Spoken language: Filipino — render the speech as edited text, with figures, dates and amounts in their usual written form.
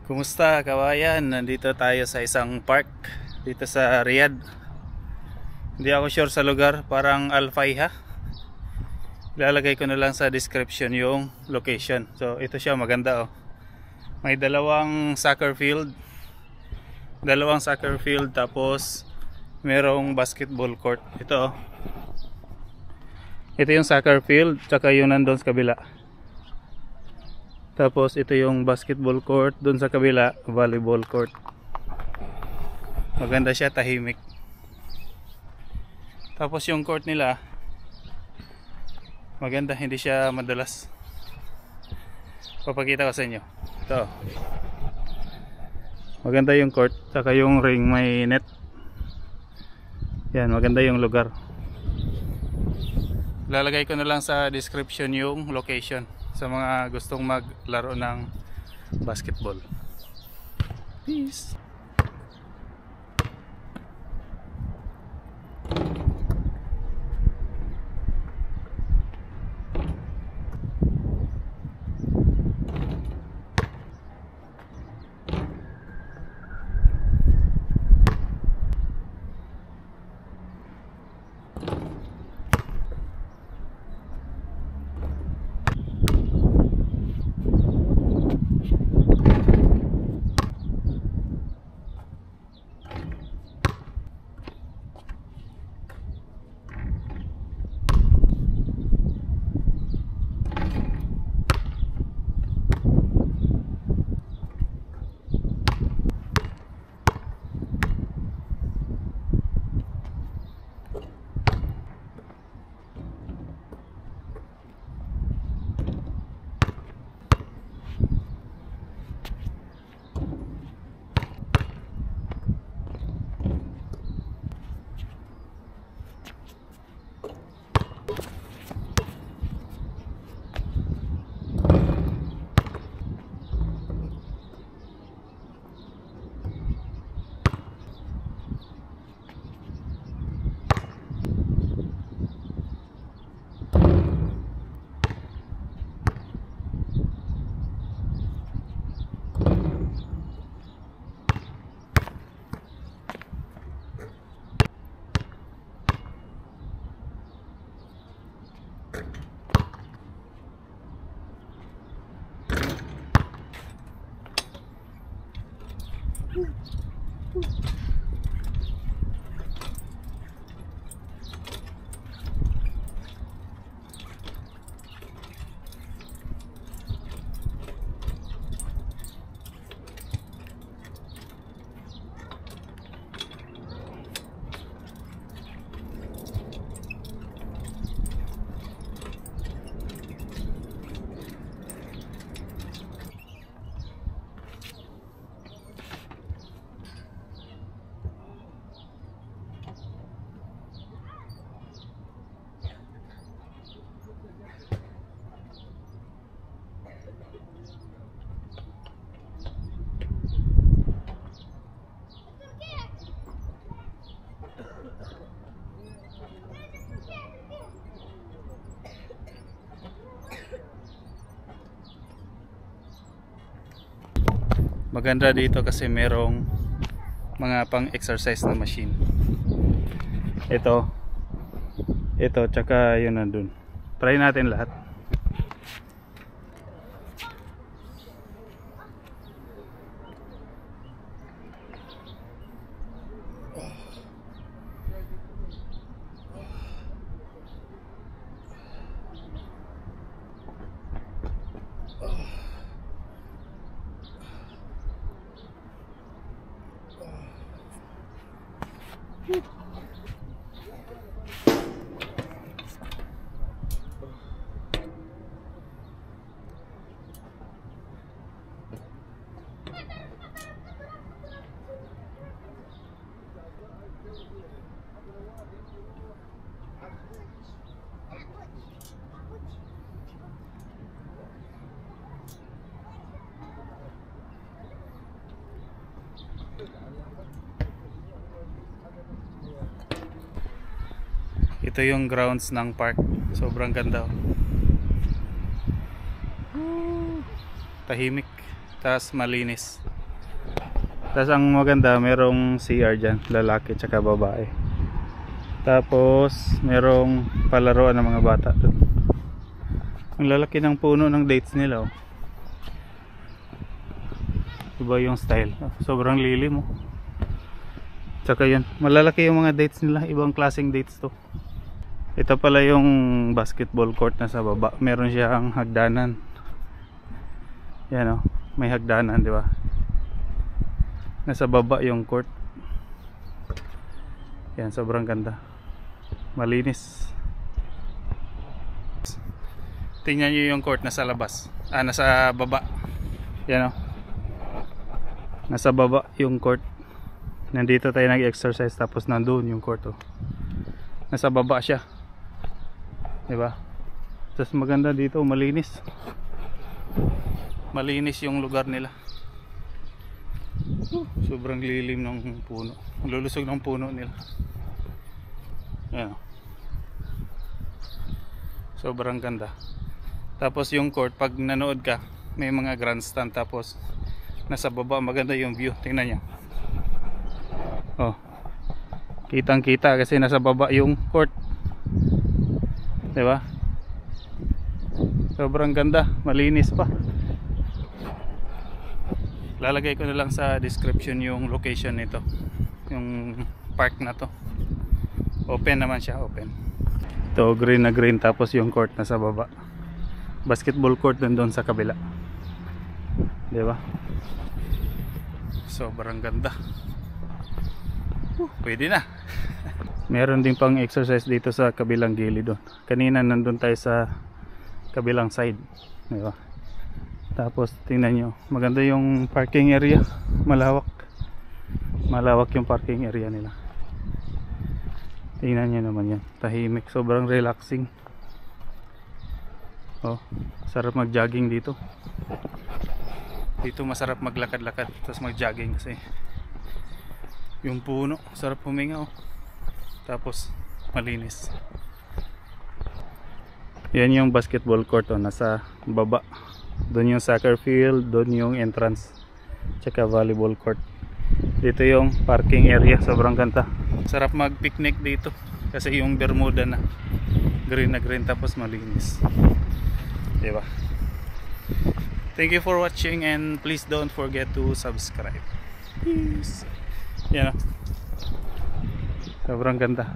Kumusta kabayan? Nandito tayo sa isang park dito sa Riyadh. Hindi ako sure sa lugar, parang Al-Fayha. Ilalagay ko na lang sa description yung location. So ito siya, maganda oh. May dalawang soccer field. Tapos merong basketball court. Ito oh. Ito yung soccer field, tsaka yung nandun sa kabila. Tapos ito yung basketball court, dun sa kabila volleyball court. Maganda siya, tahimik. Tapos yung court nila maganda, hindi siya madalas. Papakita ko sa inyo. Ito. Maganda yung court, saka yung ring may net. Yan, maganda yung lugar. Lalagay ko na lang sa description yung location sa mga gustong maglaro ng basketball. Peace. Maganda dito kasi merong mga pang-exercise na machine. Ito, tsaka yun nandun. Try natin lahat. Ito yung grounds ng park. Sobrang ganda. Tahimik, tas malinis. Tapos ang maganda, merong CR dyan, lalaki tsaka babae. Tapos merong palaruan ng mga bata doon. Ang lalaki ng puno ng dates nila, oh. Iba yung style, sobrang lilim, oh. Tsaka yun, malalaki yung mga dates nila, ibang klaseng dates to. Ito pala yung basketball court na sa baba. Meron siyang hagdanan. Yan, oh, may hagdanan, di ba? Nasa baba yung court. Yan, sobrang ganda, malinis. Tingnan nyo yung court nasa labas, nasa baba. Yan, oh, nasa baba yung court. Nandito tayo nag-exercise, tapos nandun yung court, oh. Nasa baba siya, diba? Tapos maganda dito, malinis. Malinis yung lugar nila. Sobrang lilim ng puno, lulusog ng puno nila. Yan, oh. Sobrang ganda. Tapos yung court, pag nanood ka, may mga grandstand, tapos nasa baba, maganda yung view. Tingnan nyo, oh, kitang kita kasi nasa baba yung court, diba? Sobrang ganda, malinis pa. Lalagay ko na lang sa description yung location nito, yung park na to. Open naman siya, open. Ito, green na green, tapos yung court nasa baba. Basketball court doon sa kabila, diba? Sobrang ganda. Pwede na. Meron din pang exercise dito sa kabilang gilid doon. Kanina nandun tayo sa kabilang side, diba? Tapos tingnan nyo, maganda yung parking area. Malawak, malawak yung parking area nila. Tingnan nyo naman yan, tahimik, sobrang relaxing. Oh, sarap mag-jogging dito. Dito masarap maglakad-lakad, tapos mag-jogging kasi yung puno, sarap huminga, oh. Tapos malinis. Yan yung basketball court, oh, nasa baba. Doon yung soccer field, doon yung entrance, tsaka volleyball court. Dito yung parking area, sobrang ganda. Sarap mag-picnic dito kasi yung Bermuda na green tapos malinis, diba? Thank you for watching, and please don't forget to subscribe. Peace. Yan, sobrang ganda.